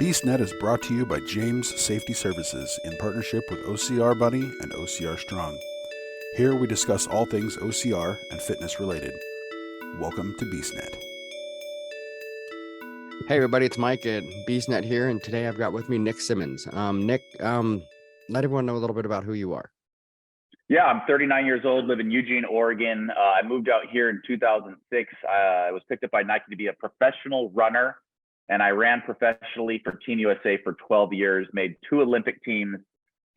BeastNet is brought to you by James Safety Services in partnership with OCR Buddy and OCR Strong. Here we discuss all things OCR and fitness related. Welcome to BeastNet. Hey everybody, it's Mike at BeastNet here, and today I've got with me Nick Symmonds. Nick, let everyone know a little bit about who you are. Yeah, I'm 39 years old, live in Eugene, Oregon. I moved out here in 2006. I was picked up by Nike to be a professional runner, and I ran professionally for Team USA for 12 years, made 2 Olympic teams.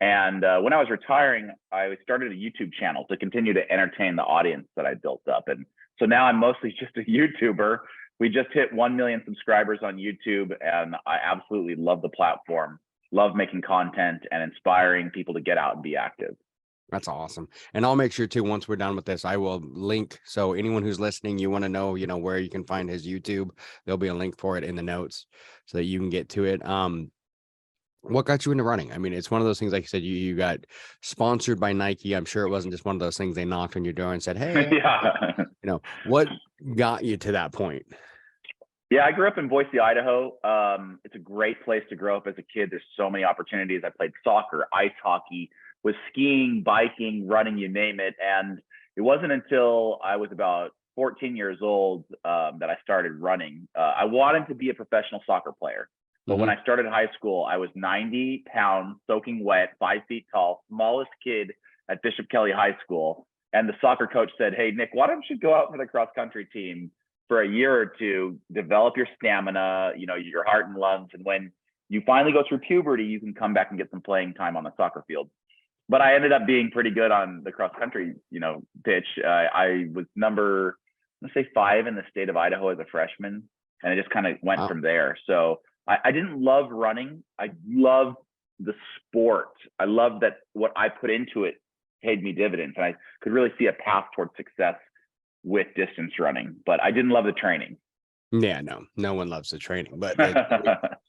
And when I was retiring, I started a YouTube channel to continue to entertain the audience that I built up. And so now I'm mostly just a YouTuber. We just hit 1 million subscribers on YouTube, and I absolutely love the platform, love making content and inspiring people to get out and be active. That's awesome. And I'll make sure too, once we're done with this, I will link. So anyone who's listening, you want to know, where you can find his YouTube, there'll be a link for it in the notes so that you can get to it. What got you into running? I mean, it's one of those things, like you said, you got sponsored by Nike. I'm sure it wasn't just one of those things they knocked on your door and said, hey, Yeah. What got you to that point? Yeah, I grew up in Boise, Idaho. It's a great place to grow up as a kid. There's so many opportunities. I played soccer, ice hockey, was skiing, biking, running, you name it. And it wasn't until I was about 14 years old that I started running. I wanted to be a professional soccer player. But when I started high school, I was 90 pounds, soaking wet, 5 feet tall, smallest kid at Bishop Kelly High School. And the soccer coach said, hey, Nick, why don't you go out for the cross country team for a year or two, develop your stamina, your heart and lungs. And when you finally go through puberty, you can come back and get some playing time on the soccer field. But I ended up being pretty good on the cross country, pitch. I was number, let's say 5 in the state of Idaho as a freshman. And it just kind of went from there. So I didn't love running. I loved the sport. I loved that what I put into it paid me dividends. And I could really see a path towards success with distance running, but I didn't love the training. Yeah, no one loves the training, but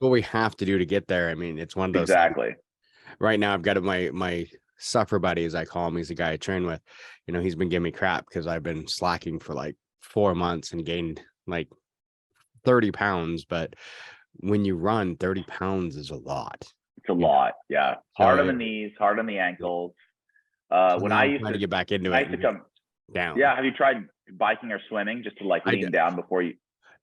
what we have to do to get there. I mean, it's one of those exactly things. Right now I've got my suffer buddy, as I call him. He's the guy I train with. He's been giving me crap because I've been slacking for like 4 months and gained like 30 pounds. But when you run, 30 pounds is a lot. It's a lot. Yeah. Hard on the knees, hard on the ankles. When I used to get back into it, to come down. Yeah. Have you tried biking or swimming just to lean down before you?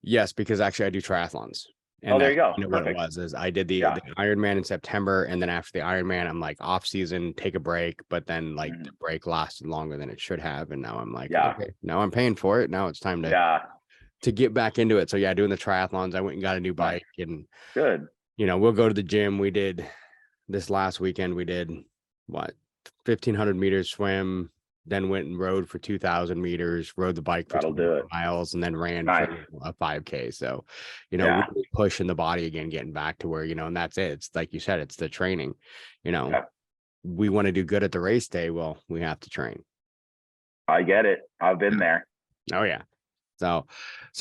Yes, because actually I do triathlons. And there you go. What it was is I did the Ironman in September, and then after the Ironman, I'm like off season, take a break, but then the break lasted longer than it should have, and now I'm like, okay, now I'm paying for it. Now it's time to get back into it. So doing the triathlons, I went and got a new bike, and good. We'll go to the gym. We did this last weekend. We did 1,500 meters swim. Then went and rode for 2,000 meters, rode the bike for 2 miles, and then ran for a 5K. So, really pushing the body again, getting back to where, and that's it. It's like you said, it's the training. We want to do good at the race day. Well, we have to train. I get it. I've been there. Oh, yeah. So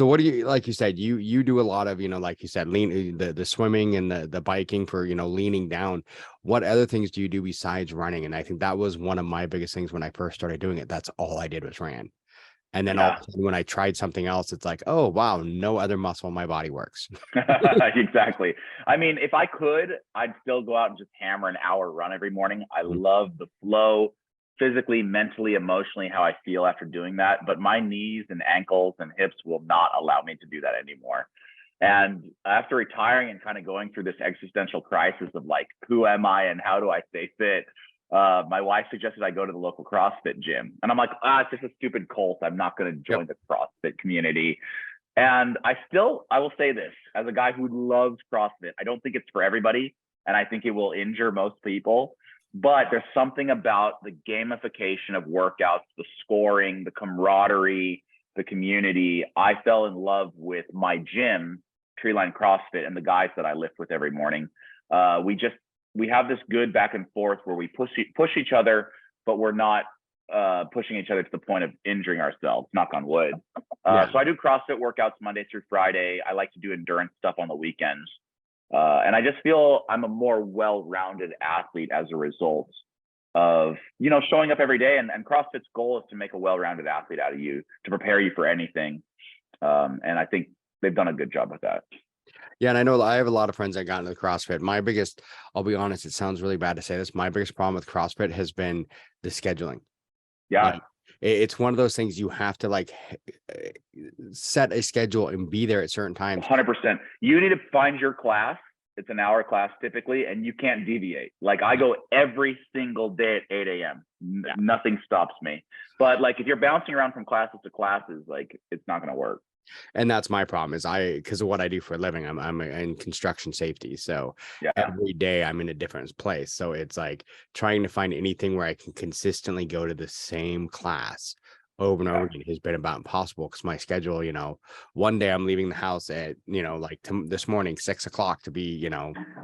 what do you, like you said, you do a lot of, like you said, the swimming and the biking for, leaning down. What other things do you do besides running? And I think that was one of my biggest things when I first started doing it. That's all I did was ran. And then all of a sudden when I tried something else, it's like, oh, wow, no other muscle in my body works. Exactly. I mean, if I could, I'd still go out and just hammer an hour run every morning. I love the flow. Physically, mentally, emotionally, how I feel after doing that. But my knees and ankles and hips will not allow me to do that anymore. And after retiring and kind of going through this existential crisis of like, who am I and how do I stay fit? My wife suggested I go to the local CrossFit gym. And I'm like, it's just a stupid cult. I'm not going to join the CrossFit community. And I will say this, as a guy who loves CrossFit, I don't think it's for everybody. And I think it will injure most people. But there's something about the gamification of workouts, the scoring, the camaraderie, the community. I fell in love with my gym, Treeline CrossFit, and the guys that I lift with every morning. We have this good back and forth where we push each other, but we're not pushing each other to the point of injuring ourselves, knock on wood. So I do CrossFit workouts Monday through Friday. I like to do endurance stuff on the weekends. And I just feel I'm a more well-rounded athlete as a result of, showing up every day. And CrossFit's goal is to make a well-rounded athlete out of you, to prepare you for anything. And I think they've done a good job with that. Yeah, and I know I have a lot of friends that got into the CrossFit. I'll be honest, it sounds really bad to say this. My biggest problem with CrossFit has been the scheduling. Yeah. Like, it's one of those things you have to like set a schedule and be there at certain times. 100%. You need to find your class. It's an hour class typically, and you can't deviate. Like I go every single day at 8 a.m. Yeah. Nothing stops me. But like if you're bouncing around from classes to classes, like it's not going to work. And that's my problem is because of what I do for a living, I'm in construction safety. So Yeah. every day I'm in a different place. So it's like trying to find anything where I can consistently go to the same class over and over again has been about impossible because my schedule, one day I'm leaving the house at, like this morning, 6 o'clock to be,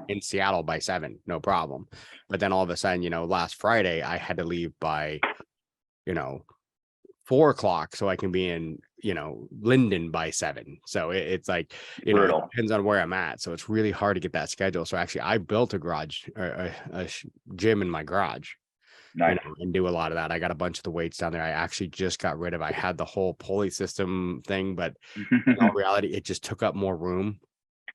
in Seattle by 7, no problem. But then all of a sudden, last Friday I had to leave by, 4 o'clock so I can be in, Linden by 7. So it's like, it depends on where I'm at. So it's really hard to get that schedule. So actually I built a garage or a gym in my garage. Nice. And do a lot of that. I got a bunch of the weights down there. I actually just got rid of. I had the whole pulley system thing, but in all reality, it just took up more room.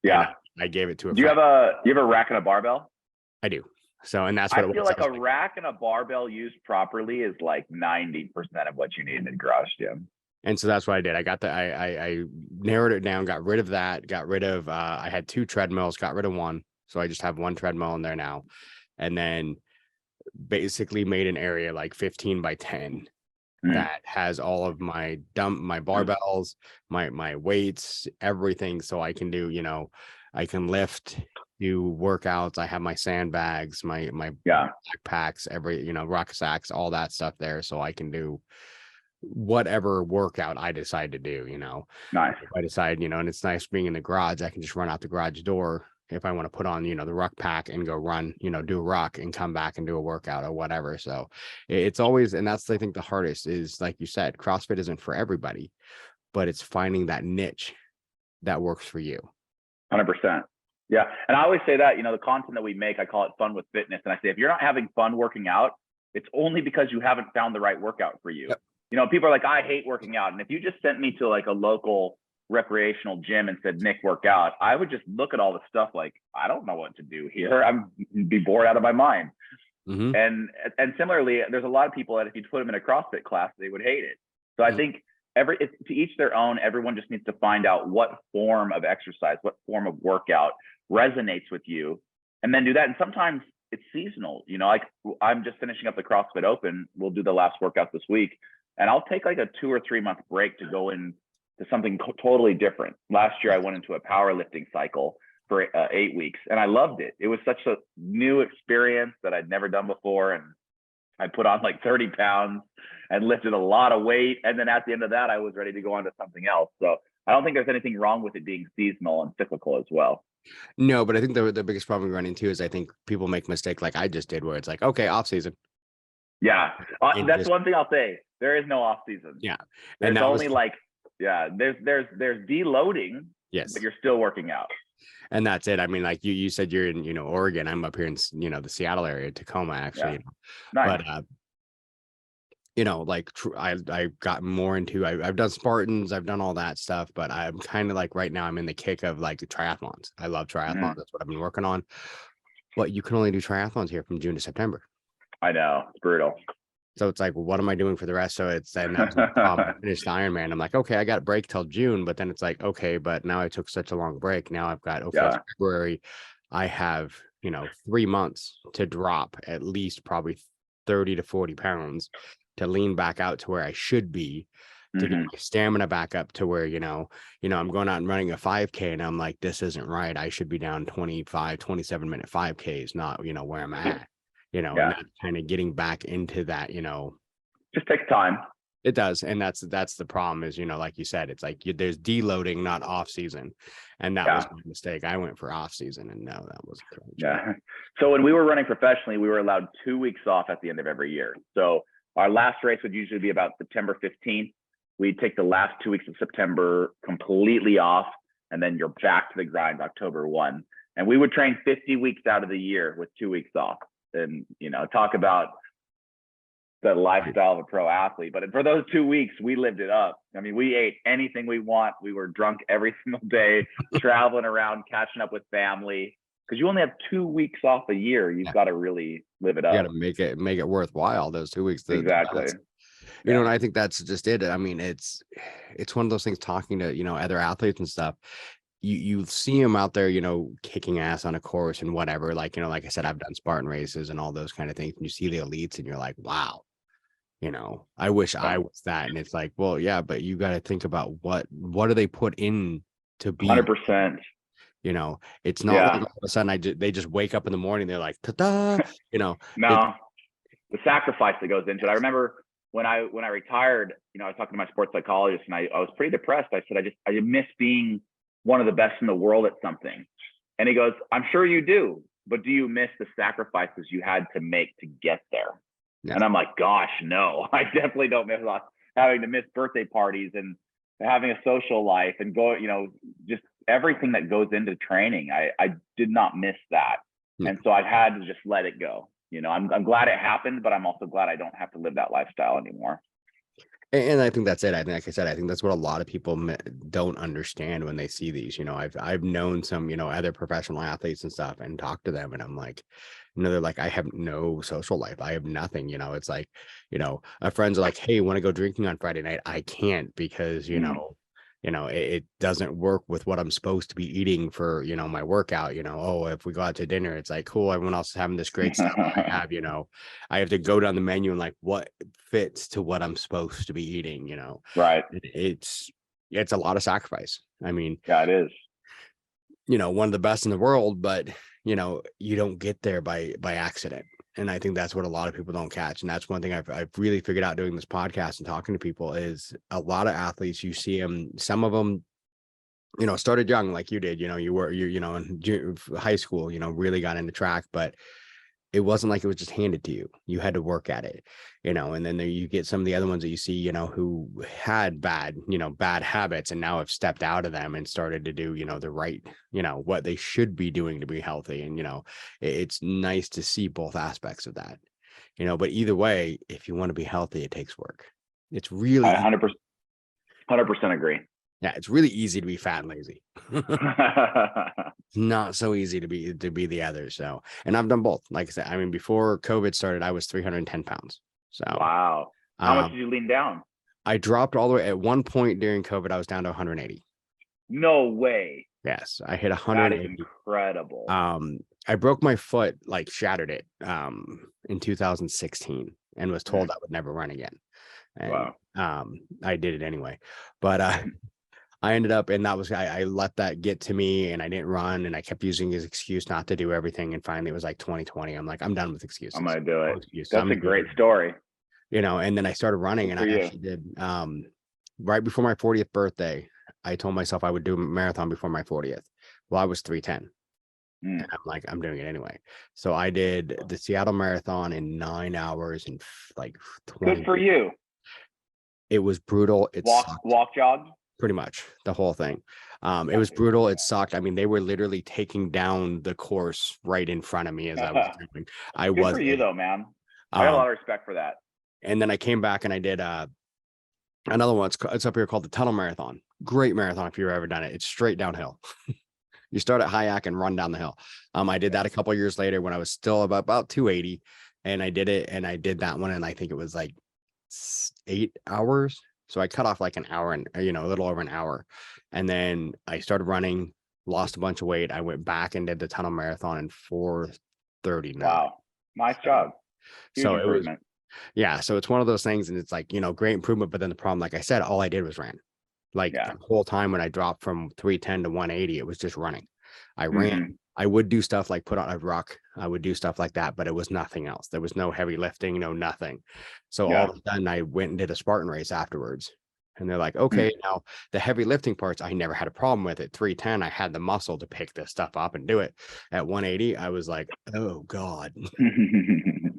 Yeah, I gave it to a. Do you have a rack and a barbell? I do. So, and that's what I feel like a rack and a barbell used properly is like 90% of what you need in a garage gym. And so that's what I did. I narrowed it down, got rid of that, got rid of. I had 2 treadmills, got rid of one, so I just have 1 treadmill in there now, and then basically made an area like 15 by 10 that has all of my barbells, my weights, everything. So I can do, I can lift, do workouts. I have my sandbags, my backpacks, rucksacks, all that stuff there. So I can do whatever workout I decide to do, Nice. If I decide, and it's nice being in the garage, I can just run out the garage door if I want to put on, the ruck pack and go run, do a ruck and come back and do a workout or whatever. So it's always, and that's, I think the hardest is, like you said, CrossFit isn't for everybody, but it's finding that niche that works for you. 100%. Yeah. And I always say that, the content that we make, I call it fun with fitness. And I say, if you're not having fun working out, it's only because you haven't found the right workout for you. Yep. People are like, I hate working out. And if you just sent me to like a local recreational gym and said, Nick, work out, I would just look at all the stuff like, I don't know what to do here. I'm be bored out of my mind. Mm-hmm. And similarly, there's a lot of people that if you put them in a CrossFit class, they would hate it. So I think to each their own, everyone just needs to find out what form of exercise, what form of workout resonates with you, and then do that. And sometimes it's seasonal, like I'm just finishing up the CrossFit Open. We'll do the last workout this week, and I'll take like a 2 or 3 month break to go in to something totally different. Last year, I went into a powerlifting cycle for 8 weeks, and I loved it. It was such a new experience that I'd never done before. And I put on like 30 pounds and lifted a lot of weight. And then at the end of that, I was ready to go on to something else. So I don't think there's anything wrong with it being seasonal and cyclical as well. No, but I think the biggest problem we run into is I think people make mistakes like I just did, where it's like, okay, off season. Yeah, that's one thing I'll say. There is no off season. Yeah, and there's only there's deloading. Yes, but you're still working out. And that's it. I mean, like you said, you're in, Oregon. I'm up here in, the Seattle area, Tacoma, actually. Yeah. Nice. But I've gotten more into. I've done Spartans. I've done all that stuff. But I'm kind of like right now. I'm in the kick of like the triathlons. I love triathlons. Mm-hmm. That's what I've been working on. But you can only do triathlons here from June to September. I know, it's brutal. So it's like, well, what am I doing for the rest? So it's then that's the problem. I finished the Ironman. I'm like, okay, I got a break till June, but then it's like, okay, but now I took such a long break. Now I've got February. I have 3 months to drop at least probably 30 to 40 pounds to lean back out to where I should be, to get my stamina back up to where I'm going out and running a 5K, and I'm like, this isn't right. I should be down 25, 27-minute 5Ks, not where I'm at. And that's kind of getting back into that, just takes time. It does. And that's the problem is, like you said, it's like there's deloading, not off season. And that was my mistake. I went for off season, and no, that wasn't correct. Yeah. So when we were running professionally, we were allowed 2 weeks off at the end of every year. So our last race would usually be about September 15th. We'd take the last 2 weeks of September completely off, and then you're back to the grind October 1. And we would train 50 weeks out of the year with 2 weeks off. And, talk about the lifestyle of a pro athlete. But for those 2 weeks, we lived it up. I mean, we ate anything we want. We were drunk every single day, traveling around, catching up with family. Because you only have 2 weeks off a year. You've got to really live it up. You got to make it worthwhile. Those 2 weeks. Exactly. You know, and I think that's just it. I mean, it's one of those things, talking to, other athletes and stuff. You see them out there, kicking ass on a course and whatever. Like, like I said, I've done Spartan races and all those kind of things. And you see the elites and you're like, wow, I wish I was that. And it's like, well, yeah, but you got to think about what do they put in to be 100%. It's not like all of a sudden they just wake up in the morning. They're like, ta-da, No, the sacrifice that goes into it. I remember when I retired, I was talking to my sports psychologist, and I was pretty depressed. I said, I miss being one of the best in the world at something. And he goes, I'm sure you do, but do you miss the sacrifices you had to make to get there? Yeah. And I'm like, gosh, no, I definitely don't miss having to miss birthday parties and having a social life and go, just everything that goes into training. I did not miss that. Yeah. And so I've had to just let it go. I'm glad it happened, but I'm also glad I don't have to live that lifestyle anymore. And I think that's it. I think, like I said, I think that's what a lot of people don't understand when they see these. I've known some, other professional athletes and stuff, and talked to them, and I'm like, they're like, I have no social life. I have nothing. It's like, our friends are like, hey, want to go drinking on Friday night? I can't because, it doesn't work with what I'm supposed to be eating for, my workout. Oh, if we go out to dinner, it's like, cool, everyone else is having this great stuff. I have to go down the menu and like, what fits to what I'm supposed to be eating, Right. It's a lot of sacrifice. I mean, yeah, it is. One of the best in the world, but you don't get there by accident. And I think that's what a lot of people don't catch. And that's one thing I've really figured out doing this podcast and talking to people is a lot of athletes, you see them, some of them, started young like you did, in high school, really got into track, but it wasn't like it was just handed to you. You had to work at it, and then you get some of the other ones that you see, who had bad habits and now have stepped out of them and started to do, the right, what they should be doing to be healthy. And, it's nice to see both aspects of that, but either way, if you want to be healthy, it takes work. It's really 100% agree. Yeah, it's really easy to be fat and lazy. Not so easy to be the other. So, and I've done both. Like I said, I mean, before COVID started, I was 310 pounds. So, wow. How much did you lean down? I dropped all the way. At one point during COVID, I was down to 180. No way. Yes, I hit 180. That is incredible. I broke my foot, like shattered it, in 2016, and was told I would never run again. And, wow. I did it anyway, but I ended up, and that was, I let that get to me, and I didn't run, and I kept using his excuse not to do everything. And finally it was like 2020. I'm like, I'm done with excuses. I'm going to do it. That's a great story. And then I started running, and I actually did, right before my 40th birthday, I told myself I would do a marathon before my 40th. Well, I was 310. And I'm like, I'm doing it anyway. So I did the Seattle Marathon in 9 hours and like 20. Good for you. It was brutal. It walk, jog? Pretty much the whole thing. It was brutal. It sucked. I mean, they were literally taking down the course right in front of me as I was doing. Good for you though, man. I have a lot of respect for that. And then I came back and I did another one. It's up here called the Tunnel Marathon. Great marathon if you've ever done it. It's straight downhill. You start at Hayek and run down the hill. I did that a couple of years later when I was still about 280, and I did it, and I did that one, and I think it was like 8 hours. So I cut off like an hour and, a little over an hour. And then I started running, lost a bunch of weight. I went back and did the Tunnel Marathon in 4:39. Wow. Nice job. Huge improvement. So it's one of those things, and it's like, great improvement. But then the problem, like I said, all I did was ran. Like the whole time when I dropped from 310 to 180, it was just running. I ran. I would do stuff like put on a ruck. I would do stuff like that, but it was nothing else. There was no heavy lifting, no nothing. So all of a sudden I went and did a Spartan race afterwards. And they're like, okay, now the heavy lifting parts, I never had a problem with it. 310, I had the muscle to pick this stuff up and do it. At 180, I was like, oh God.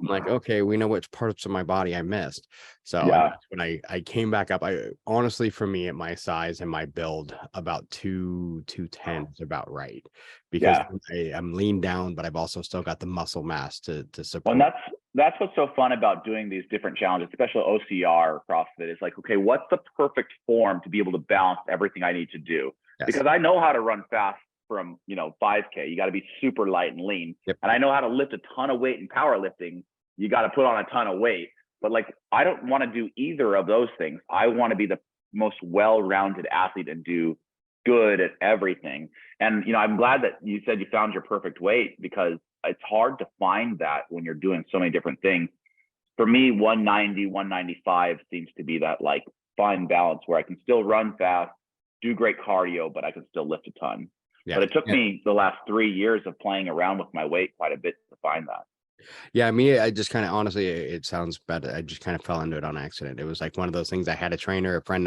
I'm like, okay, we know which parts of my body I missed. So and Yeah. that's when I came back up, I honestly, for me at my size and my build, about 210 is about right, because Yeah. I'm lean down, but I've also still got the muscle mass to Well, and support. that's what's so fun about doing these different challenges, especially OCR or CrossFit. It's like, okay, what's the perfect form to be able to balance everything I need to do? Yes. Because I know how to run fast from 5K. You got to be super light and lean. Yep. And I know how to lift a ton of weight in powerlifting. You got to put on a ton of weight. But like, I don't want to do either of those things. I want to be the most well-rounded athlete and do good at everything. And I'm glad that you said you found your perfect weight, because it's hard to find that when you're doing so many different things. For me, 190, 195 seems to be that like fine balance where I can still run fast, do great cardio, but I can still lift a ton. Yeah. But it took me the last 3 years of playing around with my weight quite a bit to find that. Yeah, me, I just kind of, honestly, it sounds bad. I just kind of fell into it on accident. It was like one of those things. I had a trainer, a friend,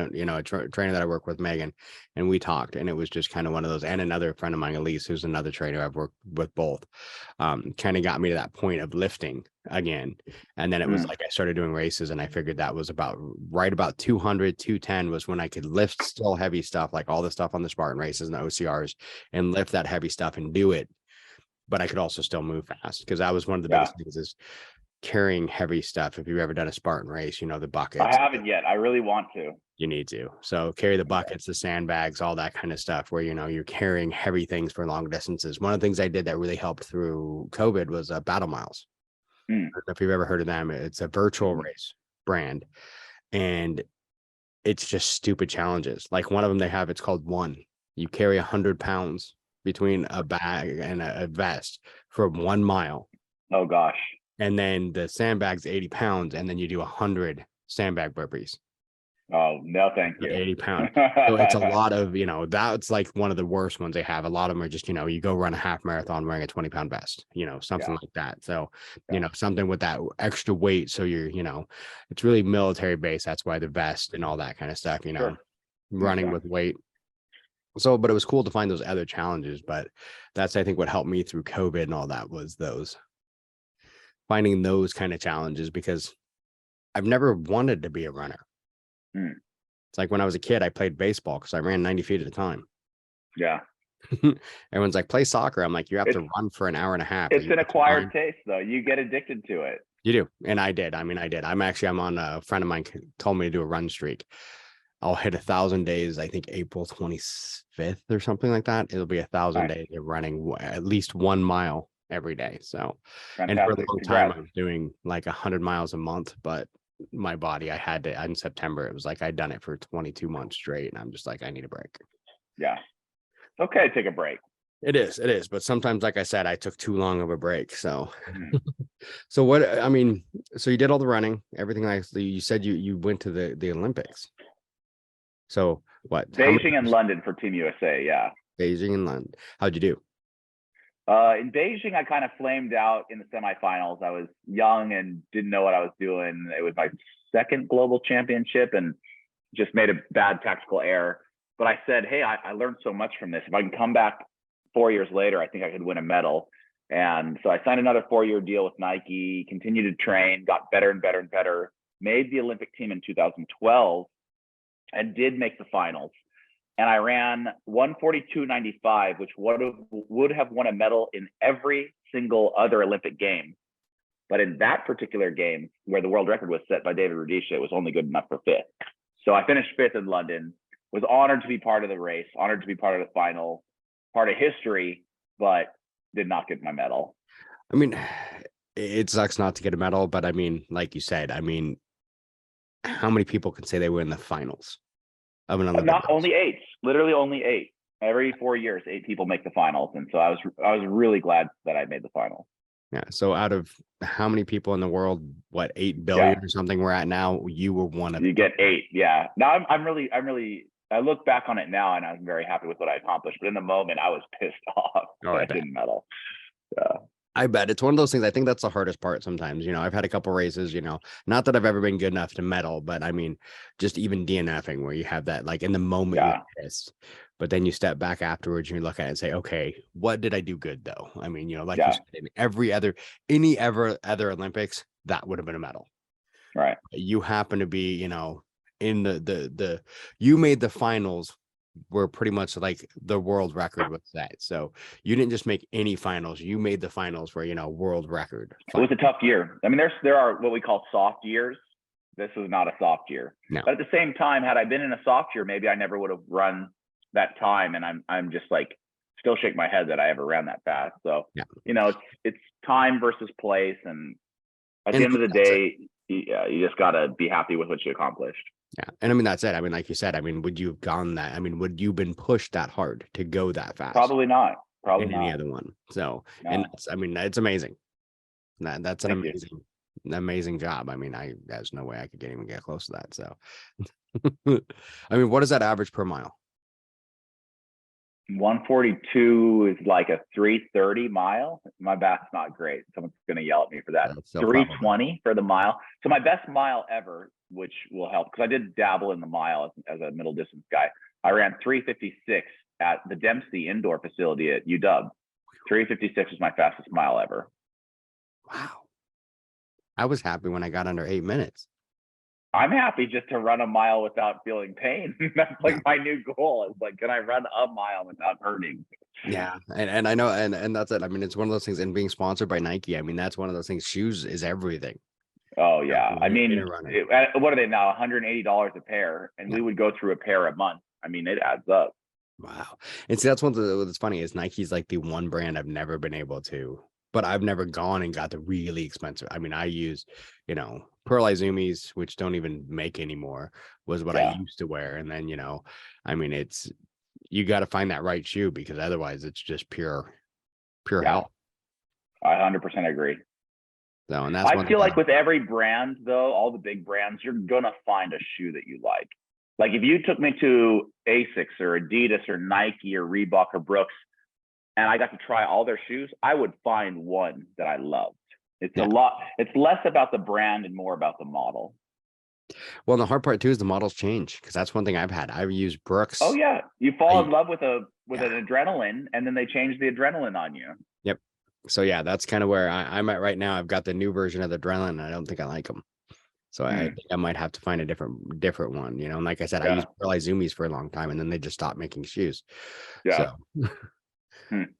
trainer that I work with, Megan, and we talked, and it was just kind of one of those. And another friend of mine, Elise, who's another trainer I've worked with both, kind of got me to that point of lifting again. And then it was like I started doing races, and I figured that was about 200, 210 was when I could lift still heavy stuff, like all the stuff on the Spartan races and the OCRs, and lift that heavy stuff and do it. But I could also still move fast, because that was one of the biggest things, is carrying heavy stuff. If you've ever done a Spartan race, the buckets. I haven't yet. I really want to. You need to. So carry the buckets, the sandbags, all that kind of stuff, where, you're carrying heavy things for long distances. One of the things I did that really helped through COVID was Battle Miles. I don't know if you've ever heard of them. It's a virtual race brand, and it's just stupid challenges. Like one of them they have, it's called One. You carry 100 pounds between a bag and a vest for 1 mile. Oh gosh. And then the sandbag's 80 pounds, and then you do 100 sandbag burpees. Oh, no, thank you. 80 pounds. So it's a lot of, that's like one of the worst ones they have. A lot of them are just, you go run a half marathon wearing a 20-pound vest, something like that. So, something with that extra weight. So you're, it's really military based. That's why the vest and all that kind of stuff, running with weight. So, but it was cool to find those other challenges. But that's, I think, what helped me through COVID and all that, was finding those kind of challenges, because I've never wanted to be a runner. It's like when I was a kid, I played baseball because I ran 90 feet at a time. Yeah. Everyone's like, play soccer. I'm like, you have to run for an hour and a half. It's an acquired taste, though. You get addicted to it. You do. And I did. I did. I'm on a friend of mine told me to do a run streak. I'll hit 1,000 days, I think April 25th or something like that. It'll be 1,000 days of running at least 1 mile every day. So, fantastic. And for a long time, I was doing like 100 miles a month, but my body, I had to, in September, it was like I'd done it for 22 months straight, and I'm just like, I need a break. Yeah. It's okay to take a break. It is. But sometimes, like I said, I took too long of a break. So, so you did all the running, everything. Like you said, you went to the Olympics. So what? Beijing and London for Team USA. Yeah. Beijing and London. How'd you do? In Beijing, I kind of flamed out in the semifinals. I was young and didn't know what I was doing. It was my second global championship and just made a bad tactical error. But I said, hey, I learned so much from this. If I can come back 4 years later, I think I could win a medal. And so I signed another 4-year deal with Nike, continued to train, got better and better and better, made the Olympic team in 2012 and did make the finals. And I ran 142.95, which would have won a medal in every single other Olympic game. But in that particular game, where the world record was set by David Rudisha, it was only good enough for fifth. So I finished fifth in London, was honored to be part of the race, honored to be part of the final, part of history, but did not get my medal. I mean, it sucks not to get a medal, but I mean, like you said, how many people can say they were in the finals of an Olympic? Not only 8, literally only 8. Every 4 years, 8 people make the finals, and so I was really glad that I made the finals. Yeah. So out of how many people in the world, 8 billion or something we're at now, you were one of them. You get 8. Yeah. Now I'm really, I look back on it now and I'm very happy with what I accomplished. But in the moment, I was pissed off that I didn't medal. Yeah. I bet it's one of those things. I think that's the hardest part sometimes. I've had a couple races, not that I've ever been good enough to medal, but I mean, just even DNFing where you have that, like in the moment you're pissed, but then you step back afterwards and you look at it and say, okay, what did I do good though? I mean, like you said, in any other Olympics, that would have been a medal. Right. You happen to be, in you made the finals were pretty much like the world record was set. So you didn't just make any finals, you made the finals for, world record. It was a tough year. I mean, there are what we call soft years. This was not a soft year. No. But at the same time, had I been in a soft year, maybe I never would have run that time. And I'm just like, still shake my head that I ever ran that fast. So, it's time versus place. And at the end of the day, you just got to be happy with what you accomplished. Yeah. And I mean, that's it. I mean, like you said, I mean, would you have gone that? I mean, would you have been pushed that hard to go that fast? Probably not. Probably in not. any other one. So, No. and I mean, it's amazing. That's an amazing job. I mean, there's no way I could even get close to that. So, I mean, what is that average per mile? 142 is like a 330 mile. My back's not great. Someone's going to yell at me for that. 320 for the mile. So my best mile ever, which will help because I did dabble in the mile as a middle distance guy. I ran 356 at the Dempsey indoor facility at UW. 356 was my fastest mile ever. Wow. I was happy when I got under 8 minutes. I'm happy just to run a mile without feeling pain. That's like my new goal. It's like, can I run a mile without hurting? Yeah. And I know, and that's it. I mean, it's one of those things, and being sponsored by Nike, I mean, that's one of those things. Shoes is everything. Oh yeah. I mean, what are they now? $180 a pair. And we would go through a pair a month. I mean, it adds up. Wow. And see, that's what's funny is Nike's like the one brand I've never been able to, but I've never gone and got the really expensive. I mean, I use, Pearl Izumis, which don't even make anymore, was what I used to wear. And then, I mean, you got to find that right shoe because otherwise it's just pure hell. I 100% agree. So, and that's I feel like with every brand though, all the big brands, you're going to find a shoe that you like. Like if you took me to Asics or Adidas or Nike or Reebok or Brooks, and I got to try all their shoes, I would find one that I loved. It's it's less about the brand and more about the model. Well, and the hard part too is the models change because that's one thing I've had. I've used Brooks. Oh yeah. You fall in love with an adrenaline and then they change the adrenaline on you. Yep. So yeah, that's kind of where I'm at right now. I've got the new version of the adrenaline and I don't think I like them. So I think I might have to find a different one, And like I said, I used Pearl Izumis for a long time and then they just stopped making shoes. Yeah. So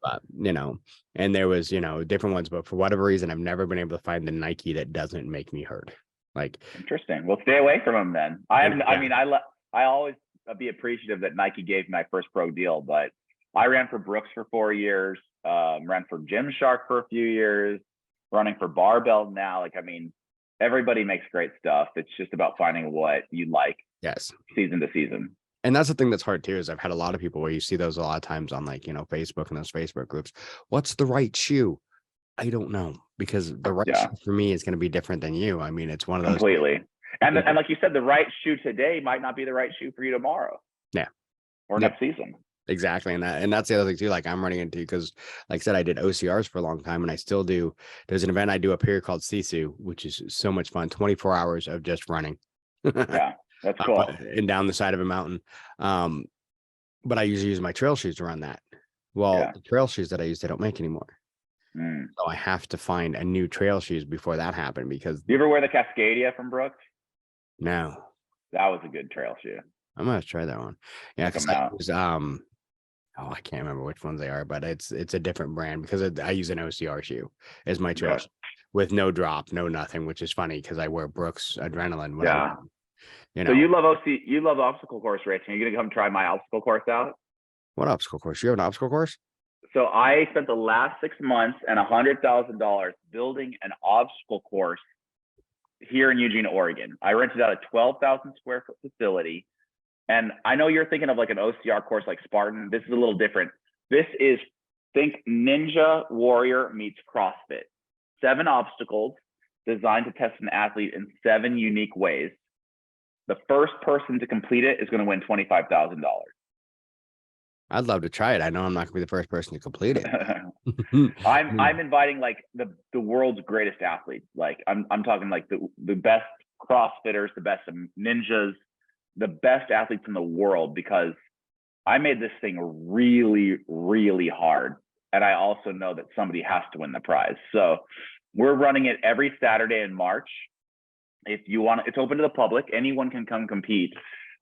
but and there was different ones, but for whatever reason I've never been able to find the Nike that doesn't make me hurt. Like interesting. Well, stay away from them then. I always be appreciative that Nike gave me my first pro deal, but I ran for Brooks for 4 years, ran for Gymshark for a few years, running for Barbell now. Like, I mean, everybody makes great stuff. It's just about finding what you like. Yes. Season to season. And that's the thing that's hard too, is I've had a lot of people where you see those a lot of times on like, Facebook and those Facebook groups. What's the right shoe? I don't know, because the right shoe for me is going to be different than you. I mean, it's one of those completely. And like you said, the right shoe today might not be the right shoe for you tomorrow. Yeah. Or next season. Exactly. And that's the other thing too. Like I'm running into, because like I said, I did OCRs for a long time and I still do. There's an event I do up here called Sisu, which is so much fun. 24 hours of just running. Yeah. That's cool. And down the side of a mountain. But I usually use my trail shoes to run that. Well, the trail shoes that I use, they don't make anymore. So I have to find a new trail shoes before that happened, because you ever wear the Cascadia from Brooks? No. That was a good trail shoe. I'm gonna try that one. Yeah, because I use I can't remember which ones they are, but it's a different brand because I use an OCR shoe as my trail shoe with no drop, no nothing, which is funny because I wear Brooks Adrenaline when I run. So you love obstacle course racing. Are you gonna come try my obstacle course out? What obstacle course? You have an obstacle course? So I spent the last 6 months and $100,000 building an obstacle course here in Eugene, Oregon. I rented out a 12,000 square foot facility. And I know you're thinking of like an OCR course like Spartan. This is a little different. This is, think Ninja Warrior meets CrossFit. 7 obstacles designed to test an athlete in 7 unique ways. The first person to complete it is going to win $25,000. I'd love to try it. I know I'm not gonna be the first person to complete it. I'm inviting like the world's greatest athletes. Like I'm talking like the best CrossFitters, the best ninjas, the best athletes in the world, because I made this thing really, really hard. And I also know that somebody has to win the prize. So we're running it every Saturday in March. If you want, it's open to the public. Anyone can come compete.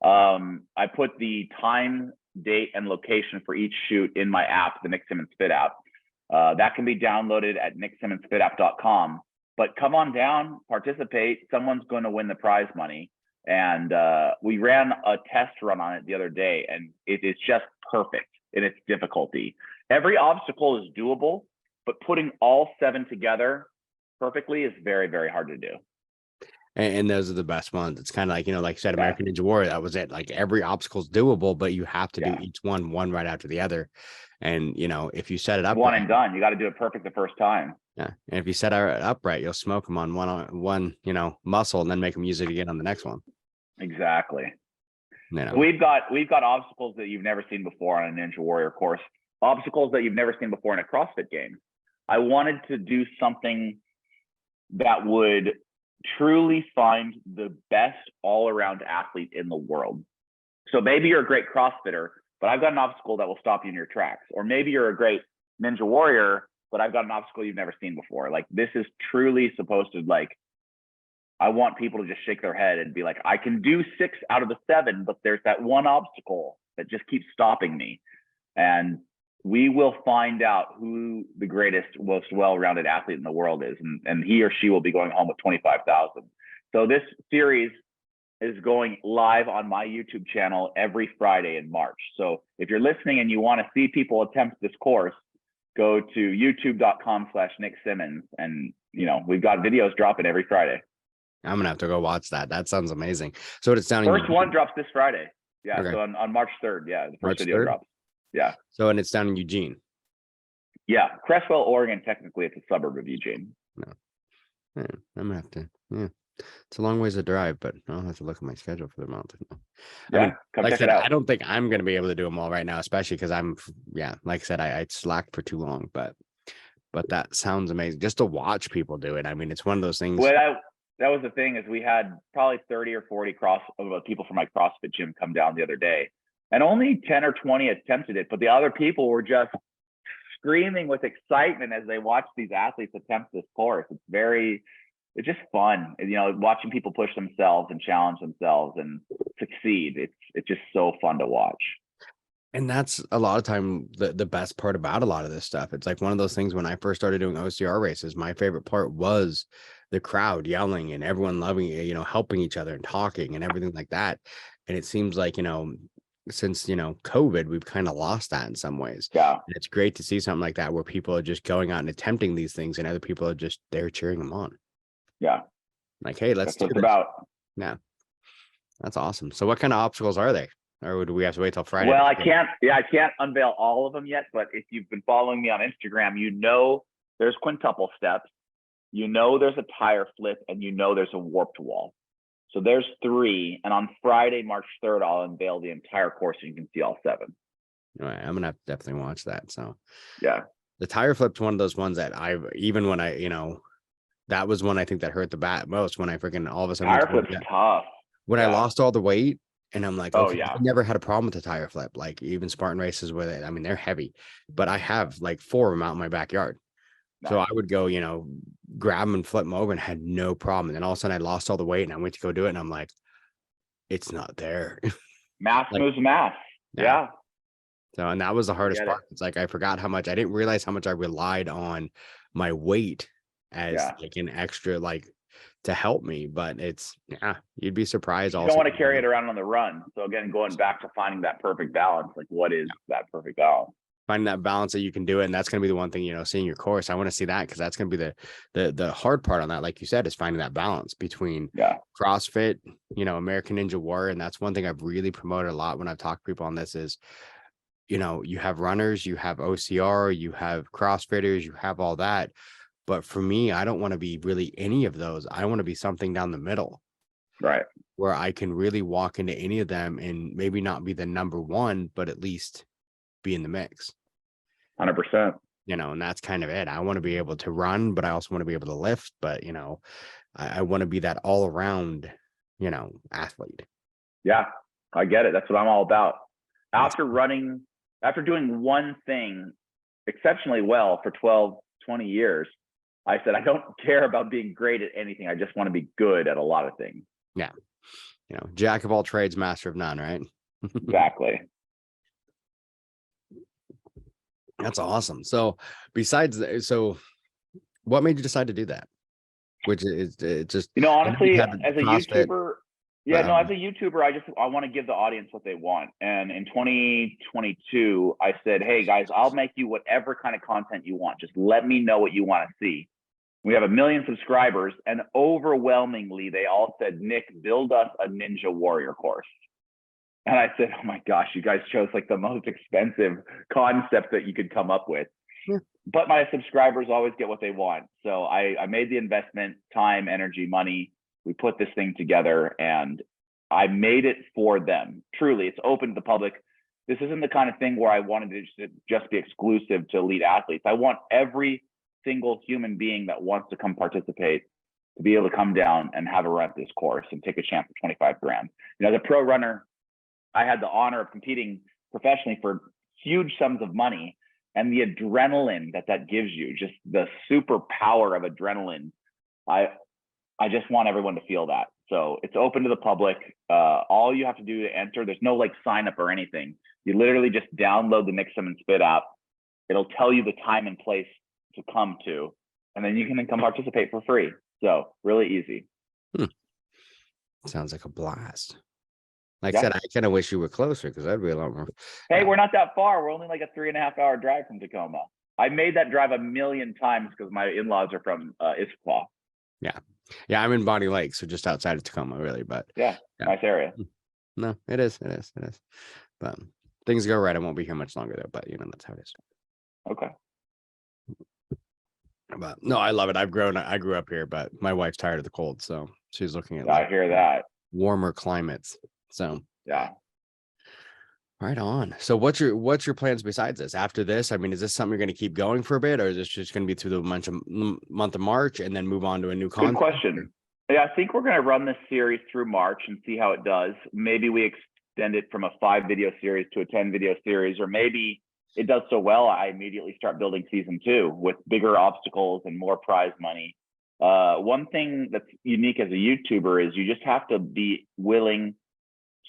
I put the time, date, and location for each shoot in my app, the Nick Symmonds Fit app. That can be downloaded at nicksymmondstoo.com. But come on down, participate. Someone's going to win the prize money. And we ran a test run on it the other day, and it is just perfect in its difficulty. Every obstacle is doable, but putting all 7 together perfectly is very, very hard to do. And those are the best ones. It's kind of like, like you said, American Ninja Warrior, that was it. Like every obstacle is doable, but you have to do each one right after the other. And, if you set it up one and done, you got to do it perfect the first time. Yeah. And if you set it up right, you'll smoke them on one muscle and then make them use it again on the next one. Exactly. We've got obstacles that you've never seen before on a Ninja Warrior course, obstacles that you've never seen before in a CrossFit game. I wanted to do something that would truly find the best all-around athlete in the world. So maybe you're a great CrossFitter, but I've got an obstacle that will stop you in your tracks. Or maybe you're a great Ninja Warrior, but I've got an obstacle you've never seen before. Like, this is truly supposed to, like, I want people to just shake their head and be like, I can do 6 out of the 7, but there's that one obstacle that just keeps stopping me. And we will find out who the greatest, most well-rounded athlete in the world is. And he or she will be going home with 25,000. So this series is going live on my YouTube channel every Friday in March. So if you're listening and you want to see people attempt this course, go to youtube.com/Nick Symmonds. And, we've got videos dropping every Friday. I'm going to have to go watch that. That sounds amazing. So it's down. First one drops this Friday. Yeah. Okay. So on March 3rd. Yeah. The first video 3rd? drops. Yeah. So, and it's down in Eugene. Yeah. Crestwell, Oregon. Technically, it's a suburb of Eugene. No. Yeah, I'm going to have to. Yeah. It's a long ways to drive, but I'll have to look at my schedule for the month. Yeah. Come check it out. I don't think I'm going to be able to do them all right now, especially because like I said, I slacked for too long, but that sounds amazing just to watch people do it. I mean, it's one of those things. Well, that was the thing, is we had probably 30 or 40 people from my CrossFit gym come down the other day, and only 10 or 20 attempted it. But the other people were just screaming with excitement as they watched these athletes attempt this course. It's just fun, watching people push themselves and challenge themselves and succeed. It's just so fun to watch. And that's a lot of time the best part about a lot of this stuff. It's like one of those things when I first started doing OCR races, my favorite part was the crowd yelling and everyone loving it, helping each other and talking and everything like that. And it seems like, since, COVID, we've kind of lost that in some ways. Yeah. And it's great to see something like that where people are just going out and attempting these things and other people are just there cheering them on. Yeah. Like, hey, let's do this. About. Yeah. That's awesome. So what kind of obstacles are they? Or do we have to wait till Friday? Well, I can't unveil all of them yet, but if you've been following me on Instagram, there's quintuple steps, there's a tire flip, and there's a warped wall. So there's 3. And on Friday, March 3rd, I'll unveil the entire course and you can see all 7. All right. I'm going to have to definitely watch that. So yeah, the tire flip's one of those ones that that was one I think that hurt the most when I freaking all of a sudden. Tire flip's tough. When I lost all the weight and I'm like, okay, I never had a problem with the tire flip. Like even Spartan races with it. I mean, they're heavy, but I have like 4 of them out in my backyard. Nice. So I would go, grab them and flip them over and had no problem. And then all of a sudden I lost all the weight and I went to go do it. And I'm like, it's not there. Mass moves mass. Yeah. So, and that was the hardest part. It's like, I forgot how much, I didn't realize how much I relied on my weight as like an extra, like to help me, but you'd be surprised. You don't want to carry it around on the run. So again, going back to finding that perfect balance, like what is that perfect balance? Finding that balance that you can do it. And that's going to be the one thing, seeing your course. I want to see that because that's going to be the hard part on that. Like you said, is finding that balance between CrossFit, American Ninja Warrior. And that's one thing I've really promoted a lot when I've talked to people on this is, you have runners, you have OCR, you have CrossFitters, you have all that. But for me, I don't want to be really any of those. I want to be something down the middle. Right. Where I can really walk into any of them and maybe not be the number one, but at least be in the mix. 100%. And that's kind of it. I want to be able to run, but I also want to be able to lift, but I want to be that all around, athlete. Yeah, I get it. That's what I'm all about. After doing one thing exceptionally well for 12, 20 years, I said, I don't care about being great at anything. I just want to be good at a lot of things. Yeah. Jack of all trades, master of none, right? Exactly. That's awesome. So what made you decide to do that? Which is just, honestly, as a YouTuber, as a YouTuber, I want to give the audience what they want. And in 2022, I said, hey guys, I'll make you whatever kind of content you want. Just let me know what you want to see. We have 1 million subscribers, and overwhelmingly, they all said, Nick, build us a Ninja Warrior course. And I said, oh my gosh, you guys chose like the most expensive concept that you could come up with. Yeah. But my subscribers always get what they want. So I made the investment, time, energy, money. We put this thing together, and I made it for them. Truly, it's open to the public. This isn't the kind of thing where I wanted to just be exclusive to elite athletes. I want every single human being that wants to come participate to be able to come down and have a run at this course and take a chance at 25 grand. As a pro runner, I had the honor of competing professionally for huge sums of money, and the adrenaline that gives you, just the super power of adrenaline. I just want everyone to feel that. So it's open to the public. All you have to do to enter, there's no like sign up or anything. You literally just download the Nick Symmonds Fit app. It'll tell you the time and place to come to, and then you can come participate for free. So really easy. Sounds like a blast. Like I said, I kind of wish you were closer, because that'd be a lot more. Hey, we're not that far. We're only like a 3.5 hour drive from Tacoma. I made that drive 1 million times because my in-laws are from Issaquah. Yeah, I'm in Bonnie Lake, so just outside of Tacoma, really. But yeah, nice area. No, it is. But things go right. I won't be here much longer though. But that's how it is. Okay. But no, I love it. I grew up here, but my wife's tired of the cold, so she's looking at I hear that. warmer climates. So yeah. Right on. So what's your plans besides this? After this, I mean, is this something you're going to keep going for a bit, or is this just going to be through the month of March and then move on to a new content? Good question. Yeah, I think we're going to run this series through March and see how it does. Maybe we extend it from a 5-video series to a 10-video series, or maybe it does so well, I immediately start building season 2 with bigger obstacles and more prize money. One thing that's unique as a YouTuber is you just have to be willing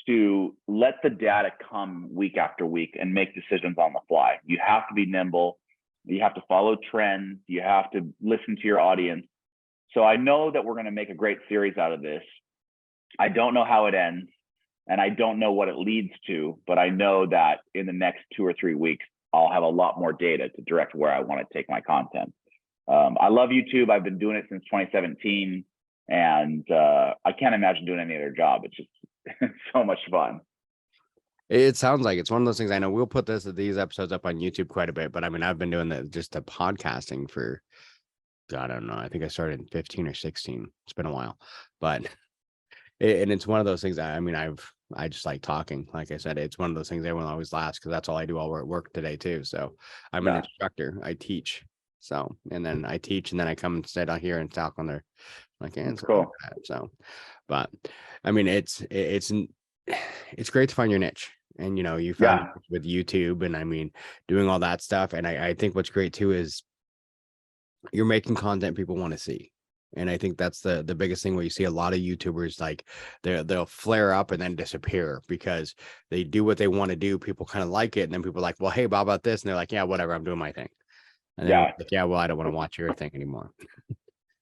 to let the data come week after week and make decisions on the fly. You have to be nimble. You have to follow trends. You have to listen to your audience. So I know that we're going to make a great series out of this. I don't know how it ends, and I don't know what it leads to, but I know that in the next 2 or 3 weeks, I'll have a lot more data to direct where I want to take my content. I love YouTube. I've been doing it since 2017, and I can't imagine doing any other job. It's just so much fun. It sounds like it's one of those things. I know we'll put these episodes up on YouTube quite a bit, but I mean, I've been doing the podcasting for, God, I don't know. I think I started in 15 or 16. It's been a while, but and it's one of those things. I mean, I just like talking. Like I said, it's one of those things everyone always laughs, because that's all I do while we're at work today too. So I'm an instructor. I teach. So, and then I teach, and then I come and sit out here and talk on their, like, That's cool. So, but I mean, it's great to find your niche, and you found it with YouTube, and I mean, doing all that stuff. And I think what's great too is you're making content people want to see. And I think that's the biggest thing, where you see a lot of YouTubers, like they'll flare up and then disappear because they do what they want to do. People kind of like it. And then people are like, well, hey, how about this? And they're like, yeah, whatever, I'm doing my thing. And then like, yeah, well, I don't want to watch your thing anymore.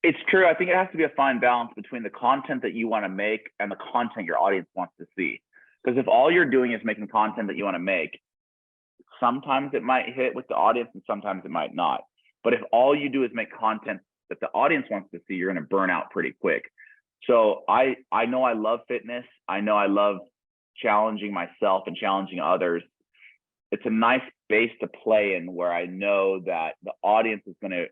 It's true. I think it has to be a fine balance between the content that you want to make and the content your audience wants to see. Because if all you're doing is making content that you want to make, sometimes it might hit with the audience and sometimes it might not. But if all you do is make content that the audience wants to see, you're going to burn out pretty quick. So I know I love fitness. I know I love challenging myself and challenging others. It's a nice base to play in, where I know that the audience is going to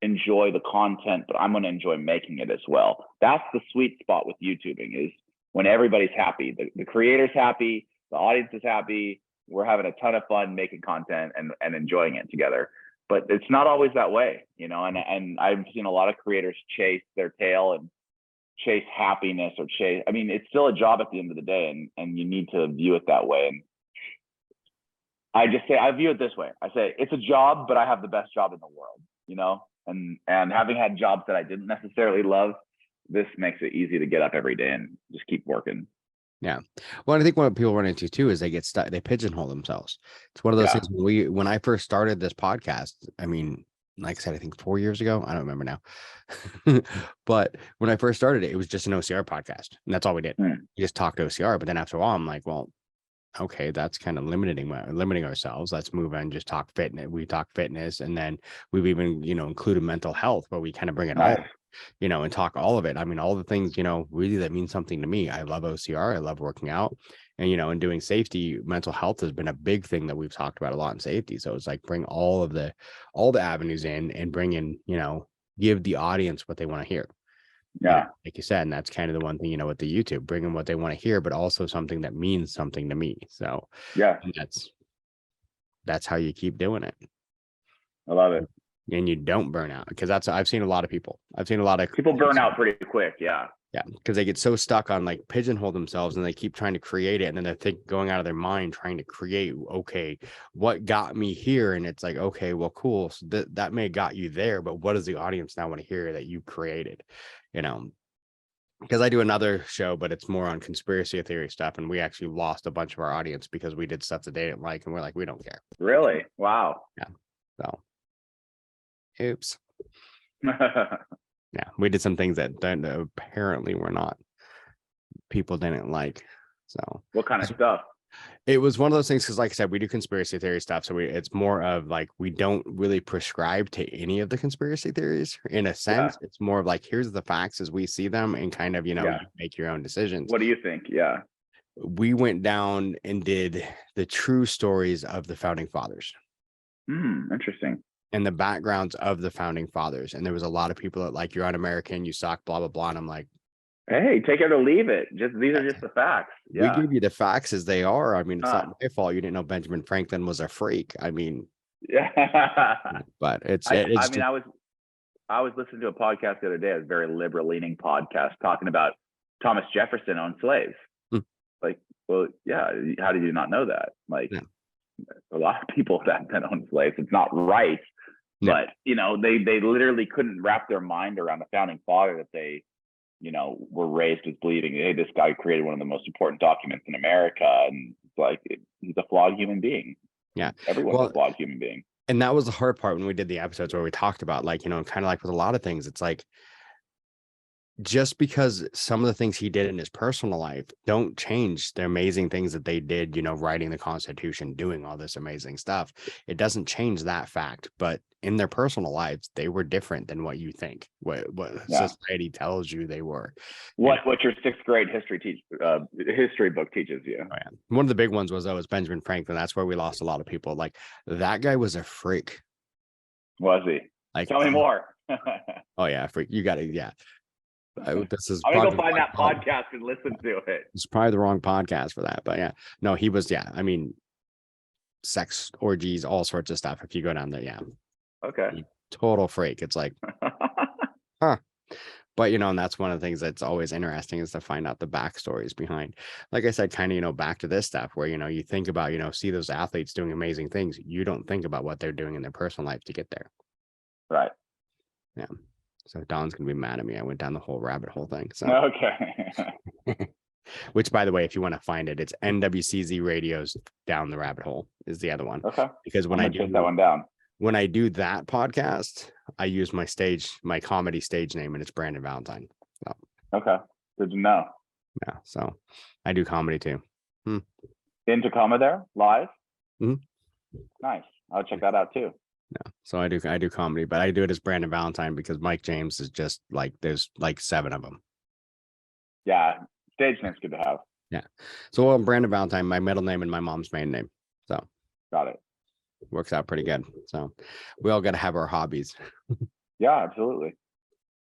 enjoy the content, but I'm going to enjoy making it as well. That's the sweet spot with YouTubing, is when everybody's happy. The creator's happy, the audience is happy, we're having a ton of fun making content and enjoying it together. But it's not always that way, you know, and I've seen a lot of creators chase their tail and chase happiness or I mean, it's still a job at the end of the day, and you need to view it that way. And I view it this way. I say, it's a job, but I have the best job in the world, you know, and having had jobs that I didn't necessarily love, this makes it easy to get up every day and just keep working. Yeah. Well, I think what people run into too is they get stuck, they pigeonhole themselves. It's one of those things when I first started this podcast, I mean, like I said, I think 4 years ago, I don't remember now. But when I first started it, it was just an OCR podcast. And that's all we did. We just talked OCR. But then after a while, I'm like, well, okay, that's kind of limiting ourselves. Let's move on, just talk fitness. We talk fitness, and then we've even, you know, included mental health, where we kind of bring it all, you know, and talk all of it. I mean, all the things, you know, really that mean something to me. I love OCR. I love working out, and, you know, and doing safety. Mental health has been a big thing that we've talked about a lot in safety. So it's like bring all the avenues in and bring in, you know, give the audience what they want to hear. Yeah. You know, like you said, and that's kind of the one thing, you know, with the YouTube, bring them what they want to hear, but also something that means something to me. So yeah, that's how you keep doing it. I love it. And you don't burn out, because I've seen a lot of people burn out pretty quick. Yeah. Yeah. Because they get so stuck on like pigeonhole themselves, and they keep trying to create it. And then they're going out of their mind, trying to create, okay, what got me here? And it's like, okay, well, cool. So that may have got you there, but what does the audience now want to hear that you created? You know, because I do another show, but it's more on conspiracy theory stuff. And we actually lost a bunch of our audience because we did stuff that they didn't like. And we're like, we don't care. Really? Wow. Yeah. So, oops. Yeah. We did some things that apparently were not, people didn't like. So, what kind of stuff? It was one of those things, because like I said, we do conspiracy theory stuff. So it's more of like, we don't really prescribe to any of the conspiracy theories in a sense. It's more of like, here's the facts as we see them, and kind of, you know, you make your own decisions. What do you think? Yeah. We went down and did the true stories of the founding fathers. Interesting. And the backgrounds of the founding fathers. And there was a lot of people that like, you're un-American, you suck, blah, blah, blah. And I'm like, hey, take it or leave it. These are just the facts. Yeah. We give you the facts as they are. I mean, it's not my fault you didn't know Benjamin Franklin was a freak. I mean, yeah. But I was listening to a podcast the other day, a very liberal leaning podcast, talking about Thomas Jefferson owned slaves. Like, well, yeah, how did you not know that? Like, a lot of people that own slaves, it's not right. But, you know, they literally couldn't wrap their mind around the founding father that they, you know, were raised as believing, hey, this guy created one of the most important documents in America. And like, he's a flawed human being. Yeah. Everyone's a flawed human being. And that was the hard part when we did the episodes where we talked about, like, you know, kind of like with a lot of things, it's like, just because some of the things he did in his personal life don't change the amazing things that they did, you know, writing the Constitution, doing all this amazing stuff. It doesn't change that fact, but in their personal lives, they were different than what you think, what society tells you they were. What your 6th grade history book teaches you. Oh, yeah. One of the big ones was Benjamin Franklin. That's where we lost a lot of people. Like, that guy was a freak. Was he? Like, tell me more. Oh yeah, freak. You got to, yeah. This is I'm gonna go find that podcast and listen to it. It's probably the wrong podcast for that, but yeah, no, he was, yeah. I mean, sex orgies, all sorts of stuff. If you go down there, yeah. Okay. Total freak. It's like, huh. But, you know, and that's one of the things that's always interesting, is to find out the backstories behind, like I said, kind of, you know, back to this stuff where, you know, you think about, you know, see those athletes doing amazing things. You don't think about what they're doing in their personal life to get there. Right. Yeah. So Don's gonna be mad at me. I went down the whole rabbit hole thing. So okay. Which, by the way, if you want to find it, it's NWCZ Radio's Down the Rabbit Hole is the other one. Okay. Because when I do that one down, when I do that podcast, I use my comedy stage name, and it's Brandon Valentine. So. Okay. Good to know. Yeah. So I do comedy too. In Tacoma there, live? Mm-hmm. Nice. I'll check that out too. Yeah, so I do comedy, but I do it as Brandon Valentine because Mike James is just like, there's like 7 of them. Yeah, stage name's good to have. Yeah, so I'm Brandon Valentine, my middle name and my mom's maiden name. So got it. Works out pretty good. So we all got to have our hobbies. Yeah, absolutely.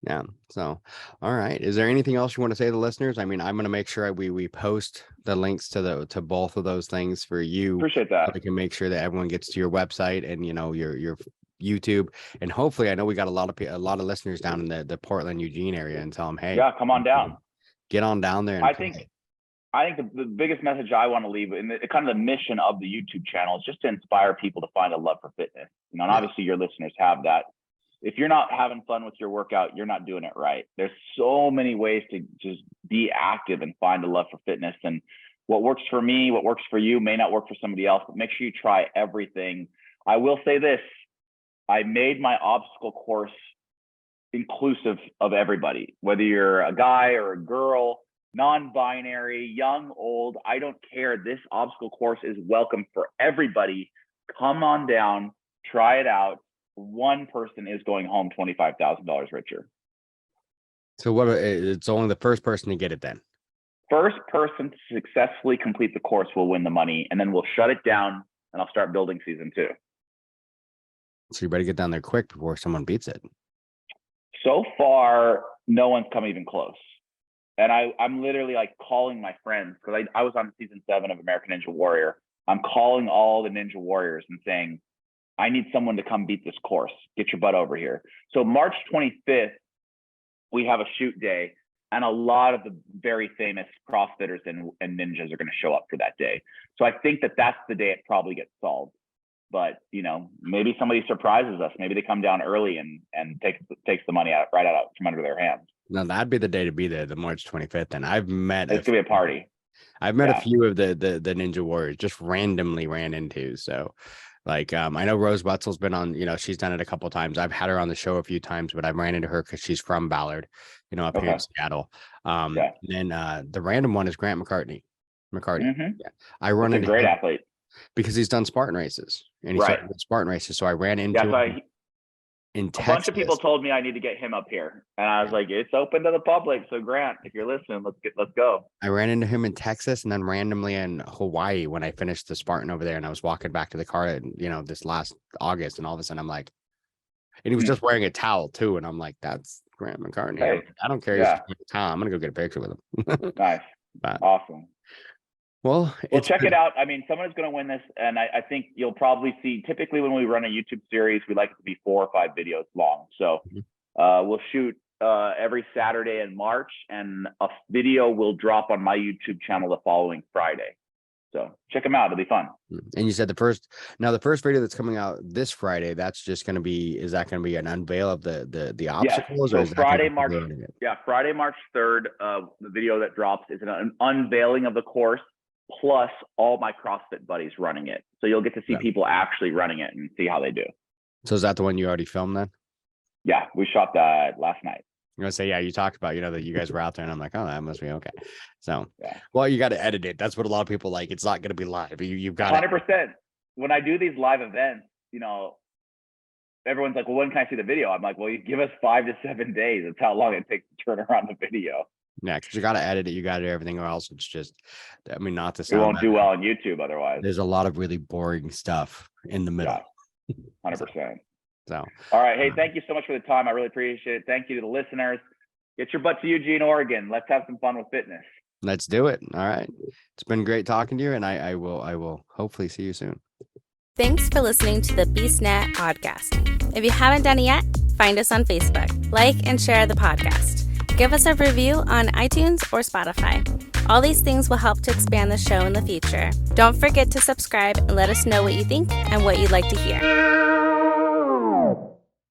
Yeah. So, all right. Is there anything else you want to say to the listeners? I mean, I'm going to make sure we post the links to both of those things for you. Appreciate that. So we can make sure that everyone gets to your website and your YouTube, and hopefully, I know we got a lot of listeners down in the Portland, Eugene area, and tell them, hey, yeah, come on down. Get on down there. And I think the biggest message I want to leave, and kind of the mission of the YouTube channel, is just to inspire people to find a love for fitness. And obviously your listeners have that. If you're not having fun with your workout, you're not doing it right. There's so many ways to just be active and find a love for fitness. And what works for me, what works for you may not work for somebody else, but make sure you try everything. I will say this, I made my obstacle course inclusive of everybody, whether you're a guy or a girl, non-binary, young, old, I don't care. This obstacle course is welcome for everybody. Come on down, try it out. One person is going home $25,000 richer. So it's only the first person to get it then? First person to successfully complete the course will win the money, and then we'll shut it down and I'll start building season 2. So you better get down there quick before someone beats it. So far, no one's come even close. And I'm literally like calling my friends, because I was on season 7 of American Ninja Warrior. I'm calling all the Ninja Warriors and saying, I need someone to come beat this course. Get your butt over here. So March 25th, we have a shoot day, and a lot of the very famous CrossFitters and ninjas are going to show up for that day. So I think that's the day it probably gets solved. But maybe somebody surprises us. Maybe they come down early and takes the money right out from under their hands. No, that'd be the day to be there, the March 25th. And I've met it's gonna be a party. I've met a few of the Ninja Warriors, just randomly ran into. So like I know Rose Wetzel's been on, she's done it a couple of times. I've had her on the show a few times, but I've ran into her because she's from Ballard, up here in Seattle. And then the random one is Grant McCartney. Mm-hmm. Yeah. I run into a great him athlete because he's done Spartan races, and he started with Spartan races. So I ran into him in Texas. A bunch of people told me I need to get him up here, and I was like, it's open to the public. So Grant, if you're listening, let's go. I ran into him in Texas, and then randomly in Hawaii when I finished the Spartan over there, and I was walking back to the car, this last August, and all of a sudden I'm like, and he was just wearing a towel too, and I'm like, that's Grant McCartney. Hey. I don't care. Yeah. He's a towel. I'm gonna go get a picture with him. Nice. Awesome. Well, check it out. I mean, someone is going to win this, and I think you'll probably see. Typically, when we run a YouTube series, we like it to be 4 or 5 videos long. So we'll shoot every Saturday in March, and a video will drop on my YouTube channel the following Friday. So check them out; it'll be fun. And you said the first video that's coming out this Friday, that's just going to be. Is that going to be an unveil of the obstacles? Yes. So Friday, March 3rd, the video that drops is an unveiling of the course, plus all my CrossFit buddies running it. So you'll get to see people actually running it and see how they do. So is that the one you already filmed then? Yeah, we shot that last night. I'm going to say, you talked about, that you guys were out there, and I'm like, oh, that must be okay. So, well, you got to edit it. That's what a lot of people like. It's not going to be live. You've got 100%. When I do these live events, everyone's like, well, when can I see the video? I'm like, well, you give us 5 to 7 days. That's how long it takes to turn around the video. Yeah, because you got to edit it. You got to do everything, or else it's just, not to sound. It won't do well on YouTube otherwise. There's a lot of really boring stuff in the middle. 100%. So, all right. Hey, thank you so much for the time. I really appreciate it. Thank you to the listeners. Get your butt to Eugene, Oregon. Let's have some fun with fitness. Let's do it. All right. It's been great talking to you, and I will hopefully see you soon. Thanks for listening to the BeastNet podcast. If you haven't done it yet, find us on Facebook, like and share the podcast. Give us a review on iTunes or Spotify. All these things will help to expand the show in the future. Don't forget to subscribe and let us know what you think and what you'd like to hear.